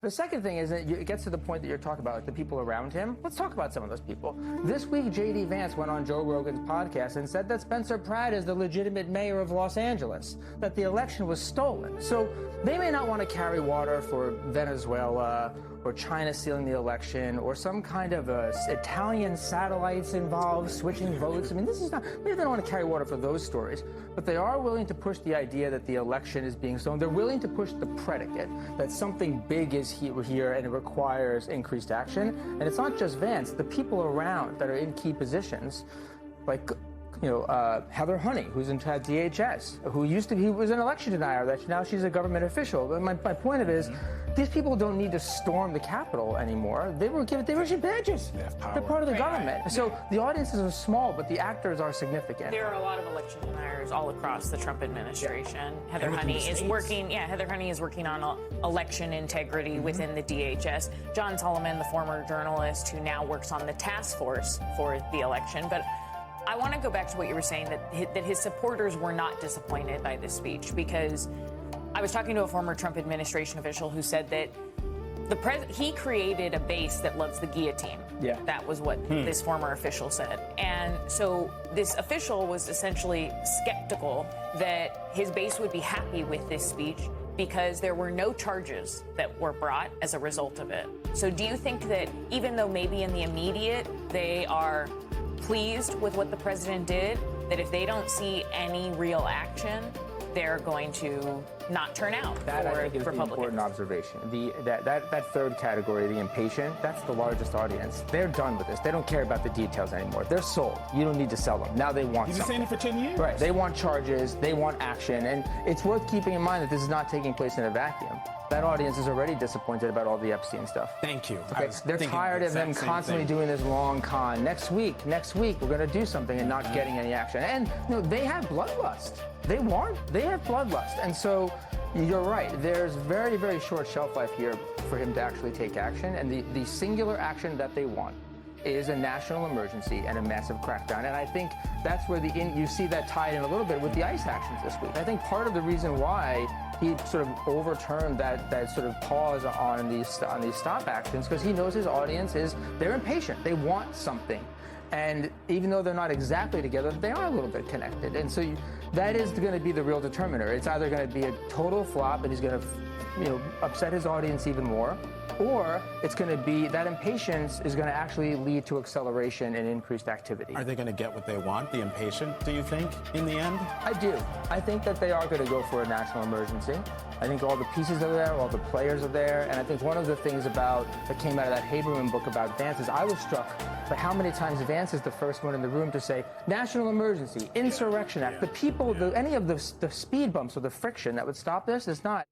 The second thing is that it gets to the point that you're talking about, like the people around him. Let's talk about some of those people. This week, J.D. Vance went on Joe Rogan's podcast and said that Spencer Pratt is the legitimate mayor of Los Angeles, that the election was stolen. So they may not want to carry water for Venezuela or China stealing the election or some kind of Italian satellites involved switching votes. I mean, this is not, maybe they don't want to carry water for those stories, but they are willing to push the idea that the election is being stolen. They're willing to push the predicate that something big is here and it requires increased action. And it's not just Vance, the people around that are in key positions, like Heather Honey, who's in DHS, who was an election denier, that now she's a government official. But my point of it is, these people don't need to storm the Capitol anymore. They were issued badges. They're part of the government. So the audiences are small, but the actors are significant. There are a lot of election deniers all across the Trump administration. Heather Honey is working. Yeah, Heather Honey is working on election integrity within the DHS. John Solomon, the former journalist who now works on the task force for the election, but I want to go back to what you were saying, that his supporters were not disappointed by this speech, because I was talking to a former Trump administration official who said that he created a base that loves the guillotine. Yeah. That was what this former official said. And so this official was essentially skeptical that his base would be happy with this speech because there were no charges that were brought as a result of it. So do you think that even though maybe in the immediate they are pleased with what the president did, that if they don't see any real action, they're going to not turn out that, for I think, is the important observation. That third category, the impatient, that's the largest audience. They're done with this. They don't care about the details anymore. They're sold. You don't need to sell them. Now they want He's been saying it for 10 years. Right. They want charges. They want action. And it's worth keeping in mind that this is not taking place in a vacuum. That audience is already disappointed about all the Epstein stuff. Thank you. Okay? They're tired of them constantly doing this long con. Next week, we're going to do something and not getting any action. And they have bloodlust. They have bloodlust. And so you're right. There's very, very short shelf life here for him to actually take action. And the singular action that they want is a national emergency and a massive crackdown. And I think that's where you see that tied in a little bit with the ICE actions this week. I think part of the reason why he sort of overturned that sort of pause on these stop actions, because he knows his audience they're impatient. They want something. And even though they're not exactly together, they are a little bit connected. And so that is going to be the real determiner. It's either going to be a total flop and he's going to upset his audience even more, or it's going to be that impatience is going to actually lead to acceleration and increased activity. Are they going to get what they want, the impatient, do you think, in the end? I do. I think that they are going to go for a national emergency. I think all the pieces are there, all the players are there, and I think one of the things that came out of that Haberman book about Vance is I was struck by how many times Vance is the first one in the room to say, national emergency, insurrection act. The people, any of the speed bumps or the friction that would stop this is not.